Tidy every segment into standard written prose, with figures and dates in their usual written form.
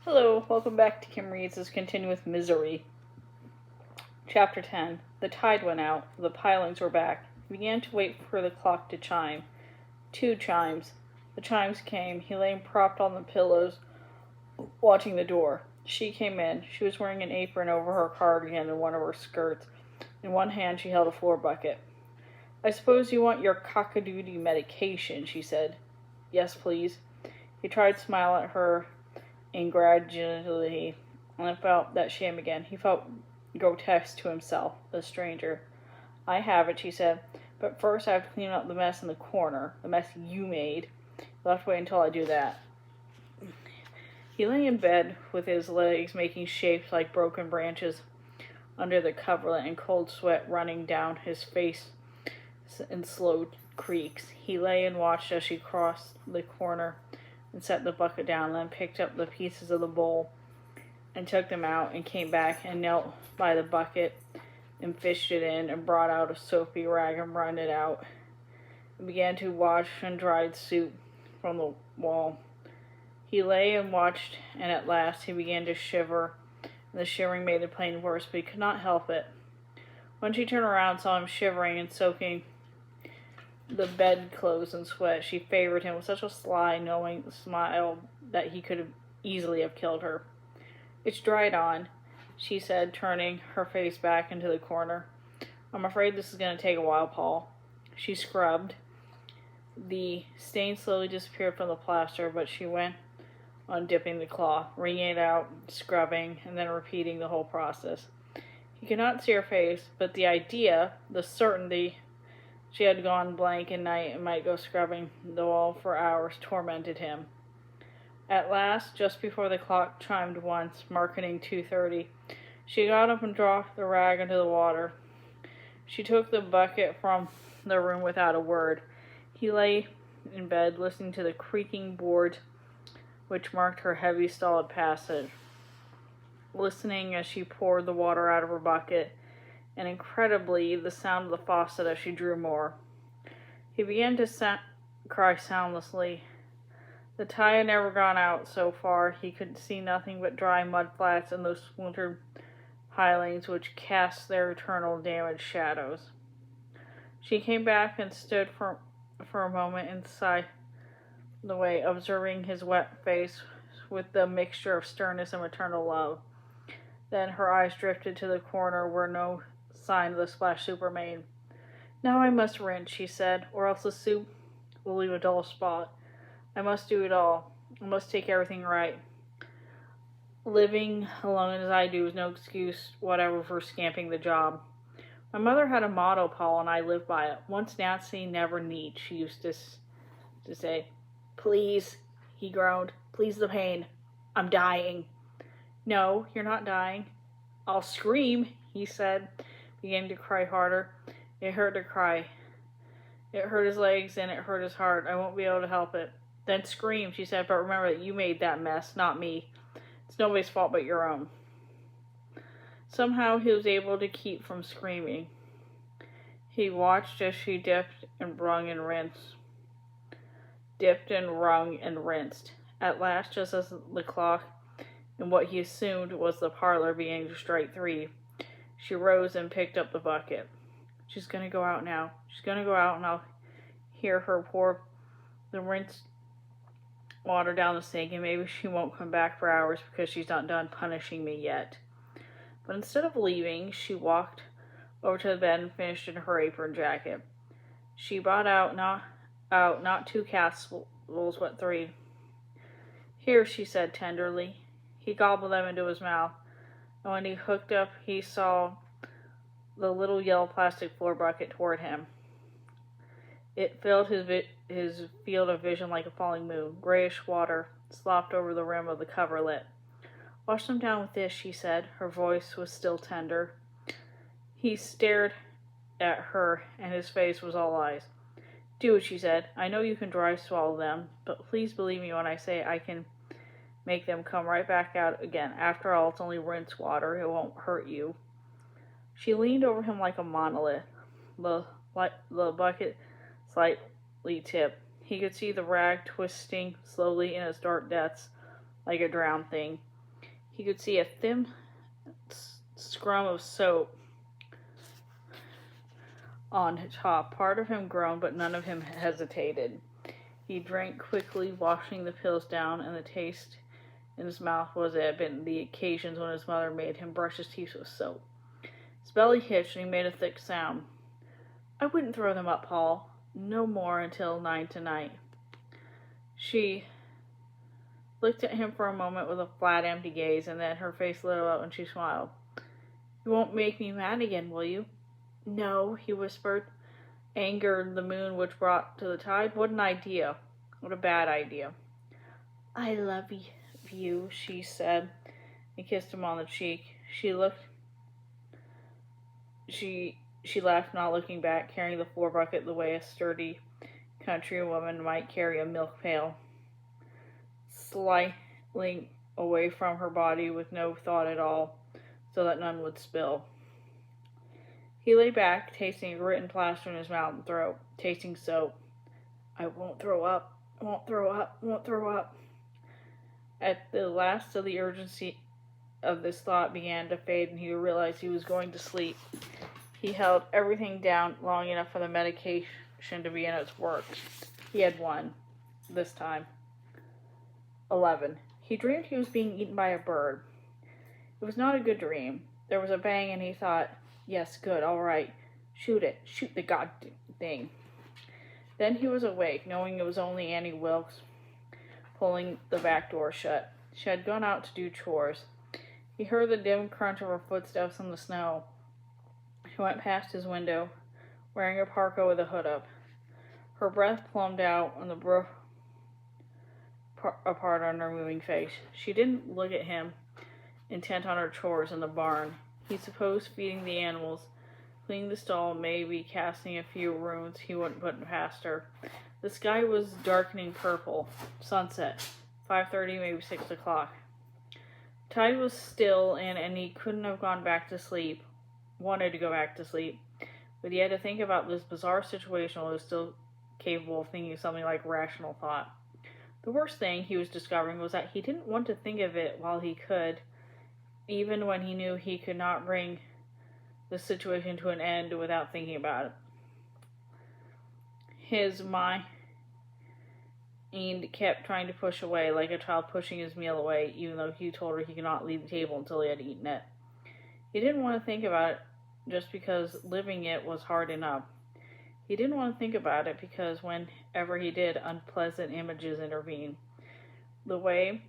Hello, welcome back to Kim Reads' Continuous Misery. Chapter 10. The tide went out. The pilings were back. He began to wait for the clock to chime. 2 chimes. The chimes came. He lay propped on the pillows, watching the door. She came in. She was wearing an apron over her cardigan and one of her skirts. In one hand she held a floor bucket. "I suppose you want your cock-a-doodle medication," she said. "Yes, please." He tried to smile at her incredulously, and felt that shame again. He felt grotesque to himself, the stranger. "I have it," she said, "but first I have to clean up the mess in the corner, the mess you made. You'll have to wait until I do that." He lay in bed with his legs making shapes like broken branches under the coverlet and cold sweat running down his face in slow creaks. He lay and watched as she crossed the corner and set the bucket down, then picked up the pieces of the bowl and took them out and came back and knelt by the bucket and fished it in and brought out a soapy rag and run it out and began to wash and dried soup from the wall. He lay and watched, and at last he began to shiver, and the shivering made the pain worse, but he could not help it. When she turned around and saw him shivering and soaking the bedclothes in sweat, she favored him with such a sly, knowing smile that he could easily have killed her. "It's dried on," she said, turning her face back into the corner. "I'm afraid this is going to take a while, Paul." She scrubbed. The stain slowly disappeared from the plaster, but she went on dipping the cloth, wringing it out, scrubbing, and then repeating the whole process. He could not see her face, but the idea, the certainty she had gone blank in night and might go scrubbing the wall for hours, tormented him. At last, just before the clock chimed once, marking 2:30, she got up and dropped the rag into the water. She took the bucket from the room without a word. He lay in bed, listening to the creaking boards which marked her heavy, stolid passage, listening as she poured the water out of her bucket, and incredibly the sound of the faucet as she drew more. He began to cry soundlessly. The tide had never gone out so far. He could see nothing but dry mud flats and those splintered pilings which cast their eternal damaged shadows. She came back and stood for a moment inside the way, observing his wet face with the mixture of sternness and maternal love. Then her eyes drifted to the corner where no sign of the splash soup remained. "Now I must rinse," she said, "or else the soup will leave a dull spot. I must do it all. I must take everything right. Living alone as I do is no excuse whatever for scamping the job. My mother had a motto, Paul, and I live by it. Once Nancy, never neat," she used to say. "Please," he groaned. "Please the pain. I'm dying." "No, you're not dying." "I'll scream," he said, beginning to cry harder. It hurt to cry. It hurt his legs and it hurt his heart. "I won't be able to help it." "Then scream," she said, "but remember that you made that mess, not me. It's nobody's fault but your own." Somehow he was able to keep from screaming. He watched as she dipped and wrung and rinsed. At last, just as the clock in what he assumed was the parlor began to strike 3, she rose and picked up the bucket. "She's going to go out now. She's going to go out, and I'll hear her pour the rinsed water down the sink, and maybe she won't come back for hours because she's not done punishing me yet." But instead of leaving, she walked over to the bed and finished in her apron jacket. She brought out not 2 castfuls, but 3. "Here," she said tenderly. He gobbled them into his mouth, and when he hooked up, he saw the little yellow plastic floor bucket toward him. It filled his field of vision like a falling moon. Grayish water slopped over the rim of the coverlet. "Wash them down with this," she said. Her voice was still tender. He stared at her, and his face was all eyes. "Do it," she said. "I know you can dry swallow them, but please believe me when I say I can make them come right back out again. After all, it's only rinse water. It won't hurt you." She leaned over him like a monolith, the bucket slightly tipped. He could see the rag twisting slowly in its dark depths like a drowned thing. He could see a thin scrum of soap on top. Part of him groaned, but none of him hesitated. He drank quickly, washing the pills down, and the taste in his mouth was it had been the occasions when his mother made him brush his teeth with soap. His belly hitched, and he made a thick sound. I wouldn't throw them up, Paul. No more until 9 tonight. She looked at him for a moment with a flat, empty gaze, and then her face lit up and she smiled. You won't make me mad again, will you? No, he whispered. Anger, the moon which brought to the tide. What an idea. What a bad idea. I love you, she said, and kissed him on the cheek. She laughed, not looking back, carrying the floor bucket the way a sturdy countrywoman might carry a milk pail, sliding away from her body with no thought at all, so that none would spill. He lay back, tasting a grit and plaster in his mouth and throat, tasting soap. I won't throw up, won't throw up, won't throw up. At the last of the urgency of this thought began to fade, and he realized he was going to sleep. He held everything down long enough for the medication to begin its work. He had won. This time. 11. He dreamed he was being eaten by a bird. It was not a good dream. There was a bang, and he thought, yes, good, all right. Shoot it. Shoot the goddamn thing. Then he was awake, knowing it was only Annie Wilkes pulling the back door shut. She had gone out to do chores. He heard the dim crunch of her footsteps on the snow. She went past his window, wearing a parka with a hood up. Her breath plumbed out and the broke apart on her moving face. She didn't look at him, intent on her chores in the barn. He supposed feeding the animals, cleaning the stall, maybe casting a few runes he wouldn't put past her. The sky was darkening purple. Sunset. 5:30, maybe 6 o'clock. The tide was still in, and he couldn't have gone back to sleep. Wanted to go back to sleep. But he had to think about this bizarre situation while he was still capable of thinking something like rational thought. The worst thing he was discovering was that he didn't want to think of it while he could, even when he knew he could not bring the situation to an end without thinking about it. His mind kept trying to push away, like a child pushing his meal away, even though he told her he could not leave the table until he had eaten it. He didn't want to think about it just because living it was hard enough. He didn't want to think about it because whenever he did, unpleasant images intervened. The way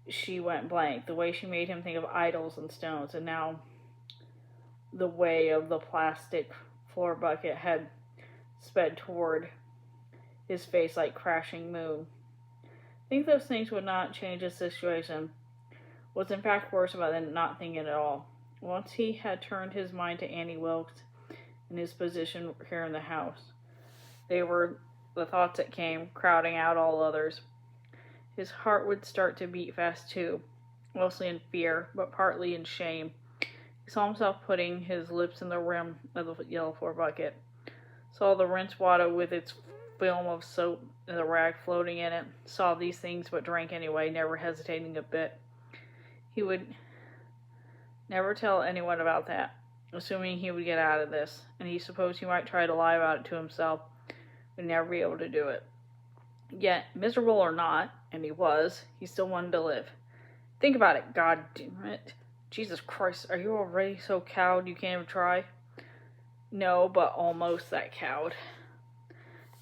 she went blank, the way she made him think of idols and stones, and now the way of the plastic floor bucket had sped toward his face like crashing moon. I think those things would not change his situation. What's in fact worse about than not thinking at all. Once he had turned his mind to Annie Wilkes and his position here in the house, they were the thoughts that came, crowding out all others. His heart would start to beat fast too, mostly in fear, but partly in shame. He saw himself putting his lips in the rim of the yellow floor bucket, saw the rinse water with its film of soap and the rag floating in it, saw these things but drank anyway, never hesitating a bit. He would never tell anyone about that, assuming he would get out of this, and he supposed he might try to lie about it to himself, but never be able to do it. Yet, miserable or not, and he still wanted to live. Think about it, God damn it. Jesus Christ, are you already so cowed you can't even try? No, but almost that cowed.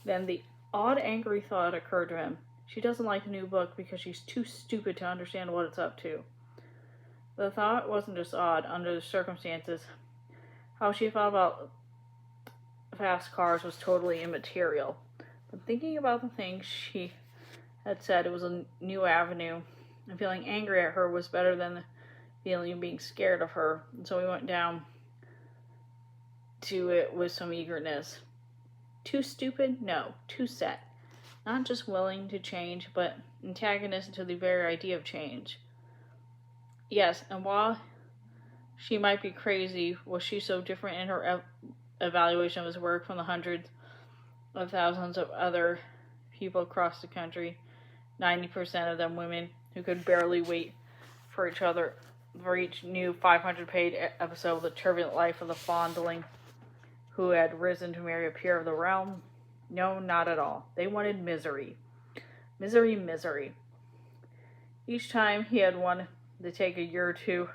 Then the odd, angry thought occurred to him. She doesn't like the new book because she's too stupid to understand what it's up to. The thought wasn't just odd under the circumstances. How she felt about fast cars was totally immaterial. But thinking about the things she had said, it was a new avenue, and feeling angry at her was better than the feeling of being scared of her. And so he went down to it with some eagerness. Too stupid? No. Too set. Not just willing to change, but antagonistic to the very idea of change. Yes, and while she might be crazy, was she so different in her evaluation of his work from the hundreds of thousands of other people across the country, 90% of them women, who could barely wait for each new 500-page episode of the turbulent life of the fondling who had risen to marry a peer of the realm? No, not at all. They wanted misery. Misery, misery. Each time he had wanted to take a year or two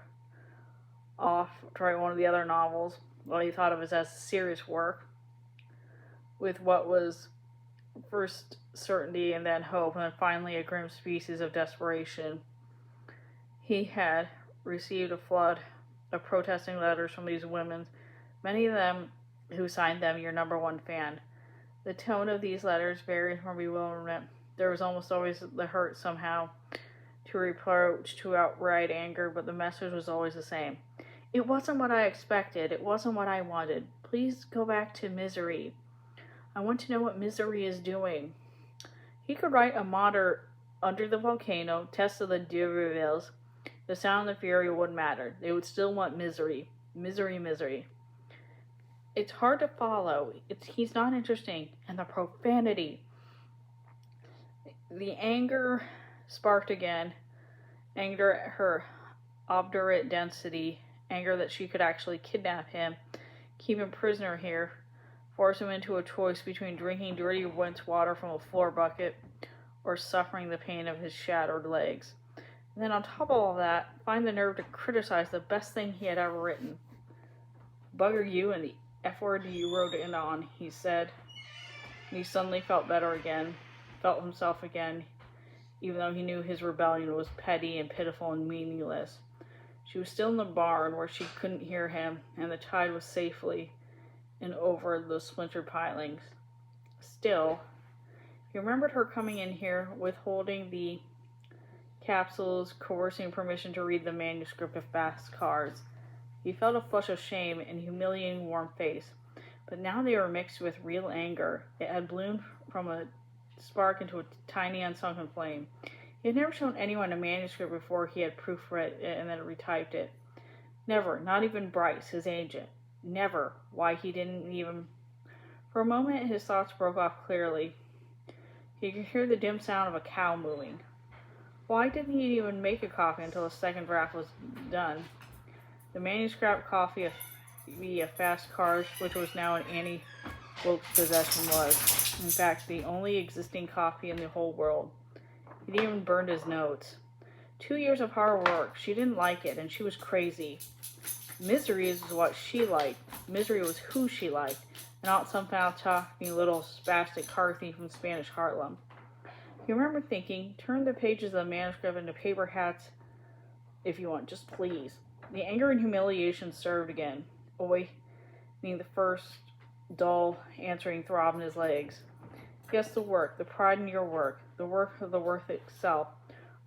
off to write one of the other novels, what he thought of as serious work, with what was first certainty and then hope, and then finally a grim species of desperation. He had received a flood of protesting letters from these women, many of them who signed them your number one fan. The tone of these letters varied from bewilderment. There was almost always the hurt somehow, to reproach, to outright anger, but the message was always the same. It wasn't what I expected. It wasn't what I wanted. Please go back to misery. I want to know what misery is doing. He could write a modern Under the Volcano, Test of the D'Urbervilles. The sound and the fury wouldn't matter. They would still want misery. Misery, misery. It's hard to follow. He's not interesting. And the profanity. The anger sparked again. Anger at her obdurate density. Anger that she could actually kidnap him, keep him prisoner here, force him into a choice between drinking dirty rinse water from a floor bucket or suffering the pain of his shattered legs. And then on top of all that, find the nerve to criticize the best thing he had ever written. Bugger you and the F word you wrote in on, he said. And he suddenly felt better again, felt himself again, even though he knew his rebellion was petty and pitiful and meaningless. She was still in the barn where she couldn't hear him, and the tide was safely in over the splintered pilings. Still, he remembered her coming in here, withholding the capsules, coercing permission to read the manuscript of Fast Cars. He felt a flush of shame and humiliating warm face, but now they were mixed with real anger. It had bloomed from a spark into a tiny unsunken flame. He had never shown anyone a manuscript before he had proofread it and then retyped it. Never, not even Bryce, his agent. Never. Why, he didn't even... For a moment, his thoughts broke off clearly. He could hear the dim sound of a cow mooing. Why didn't he even make a copy until the second draft was done? The manuscript copy of Fast Cars, which was now in Annie Wilkes' possession, was, in fact, the only existing copy in the whole world. He'd even burned his notes. 2 years of hard work. She didn't like it, and she was crazy. Misery is what she liked. Misery was who she liked, and not some foul-talking little spastic car thief from Spanish Harlem. He remembered thinking, turn the pages of the manuscript into paper hats if you want, just please. The anger and humiliation served again, awakening the first dull, answering throb in his legs. Yes, the work, the pride in your work, the work of the work itself,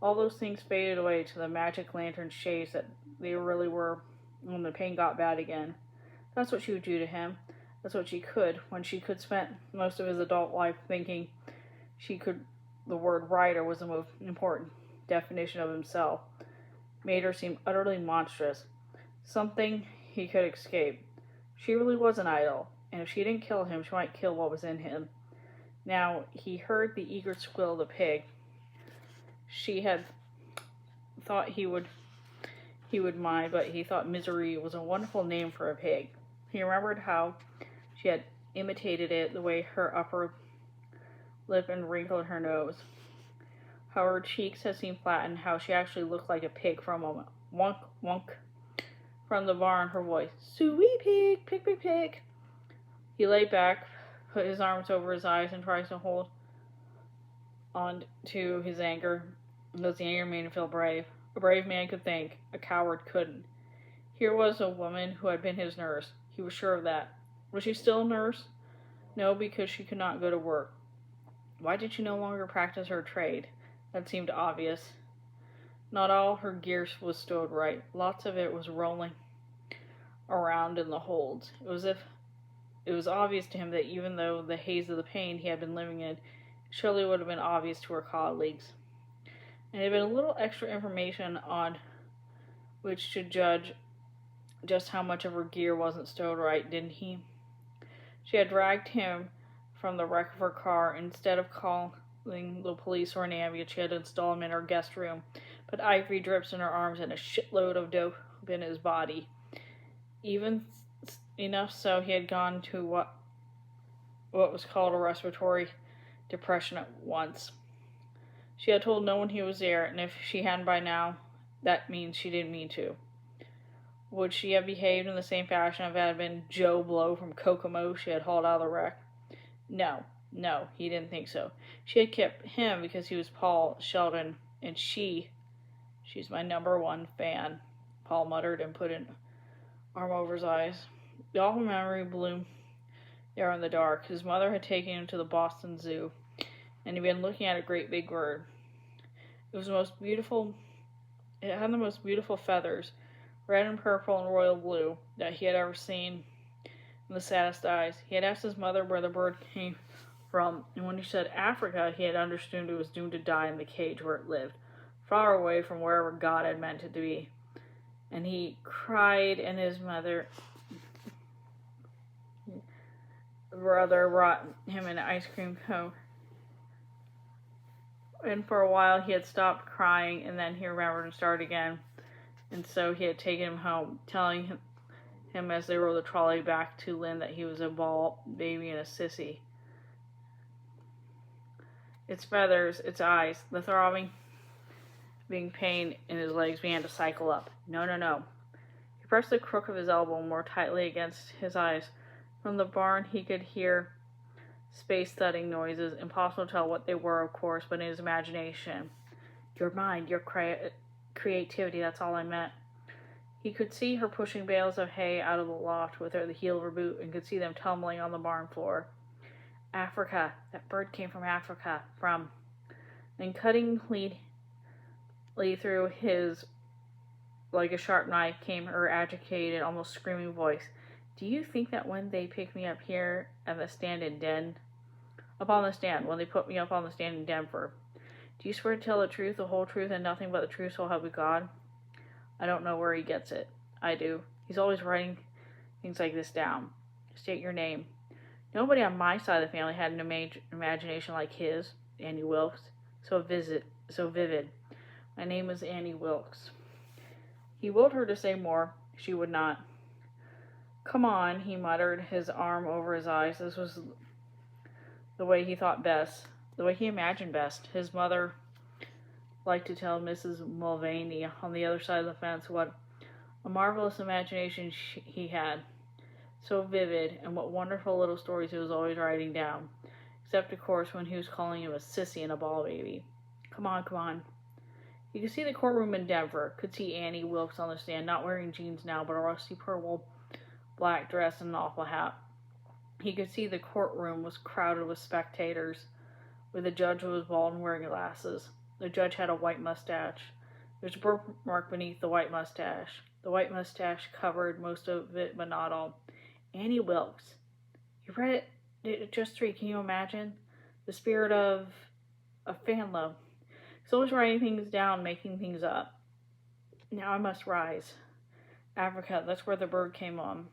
all those things faded away to the magic lantern shades that they really were when the pain got bad again. That's what she would do to him. That's what she could, when she could spend most of his adult life thinking the word writer was the most important definition of himself. Made her seem utterly monstrous. Something he could escape. She really was an idol, and if she didn't kill him, she might kill what was in him. Now, he heard the eager squeal of the pig. She had thought he would mind, but he thought Misery was a wonderful name for a pig. He remembered how she had imitated it, the way her upper lip and wrinkled her nose, how her cheeks had seemed flattened, how she actually looked like a pig for a moment. Wonk, wonk. From the barn, her voice, "Sweet pig, pig, pig, pig." He lay back, put his arms over his eyes, and tried to hold on to his anger, because the anger made him feel brave. A brave man could think, a coward couldn't. Here was a woman who had been his nurse. He was sure of that. Was she still a nurse? No, because she could not go to work. Why did she no longer practice her trade? That seemed obvious. Not all her gear was stowed right. Lots of it was rolling around in the holds. It was obvious to him that even though the haze of the pain he had been living in, it surely would have been obvious to her colleagues. And there had been a little extra information on which to judge just how much of her gear wasn't stowed right, didn't he? She had dragged him from the wreck of her car. Instead of calling the police or an ambulance, she had installed him in her guest room. but ivory drips in her arms and a shitload of dope in his body. Even enough so he had gone to what was called a respiratory depression at once. She had told no one he was there, and if she hadn't by now, that means she didn't mean to. Would she have behaved in the same fashion if it had been Joe Blow from Kokomo she had hauled out of the wreck? No, he didn't think so. She had kept him because he was Paul Sheldon, and she's my #1 fan, Paul muttered and put an arm over his eyes. The awful memory bloomed there in the dark. His mother had taken him to the Boston Zoo, and he'd been looking at a great big bird. It had the most beautiful feathers, red and purple and royal blue, that he had ever seen, and the saddest eyes. He had asked his mother where the bird came from, and when he said Africa, he had understood it was doomed to die in the cage where it lived, far away from wherever God had meant it to be. And he cried, and his brother brought him an ice cream cone. And for a while he had stopped crying, and then he remembered and started again. And so he had taken him home, telling him as they rode the trolley back to Lynn that he was a ball baby and a sissy. Its feathers, its eyes, the throbbing pain in his legs began to cycle up. No. He pressed the crook of his elbow more tightly against his eyes. From the barn he could hear space thudding noises, impossible to tell what they were, of course, but in his imagination. Your mind, your creativity, that's all I meant. He could see her pushing bales of hay out of the loft with the heel of her boot, and could see them tumbling on the barn floor. Africa. That bird came from Africa. And cutting through his like a sharp knife came her agitated, almost screaming voice. Do you think that when they picked me up here at the stand when they put me up on the stand in Denver, do you swear to tell the truth, the whole truth, and nothing but the truth, so help you God? I don't know where he gets it. I do. He's always writing things like this down. State your name. Nobody on my side of the family had an imagination like his, Annie Wilkes. So vivid. My name is Annie Wilkes. He willed her to say more. She would not. Come on, he muttered, his arm over his eyes. This was the way he thought best, the way he imagined best. His mother liked to tell Mrs. Mulvaney on the other side of the fence what a marvelous imagination he had. So vivid, and what wonderful little stories he was always writing down. Except, of course, when he was calling him a sissy and a ball baby. Come on. He could see the courtroom in Denver, could see Annie Wilkes on the stand, not wearing jeans now, but a rusty purple black dress and an awful hat. He could see the courtroom was crowded with spectators, where the judge was bald and wearing glasses. The judge had a white mustache. There's a birthmark beneath the white mustache. The white mustache covered most of it, but not all. Annie Wilkes. You read it just 3. Can you imagine? The spirit of Fanlo. He's always writing things down, making things up. Now I must rise. Africa, that's where the bird came on.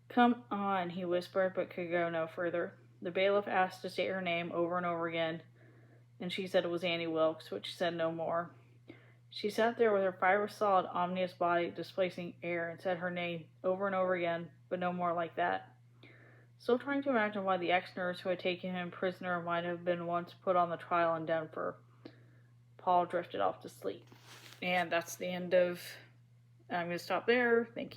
Come on, he whispered, but could go no further. The bailiff asked to state her name over and over again, and she said it was Annie Wilkes, but she said no more. She sat there with her fibrous, solid, ominous body displacing air, and said her name over and over again, but no more like that. Still trying to imagine why the ex-nurse who had taken him prisoner might have been once put on the trial in Denver. Paul drifted off to sleep. And that's the end of... I'm going to stop there. Thank you.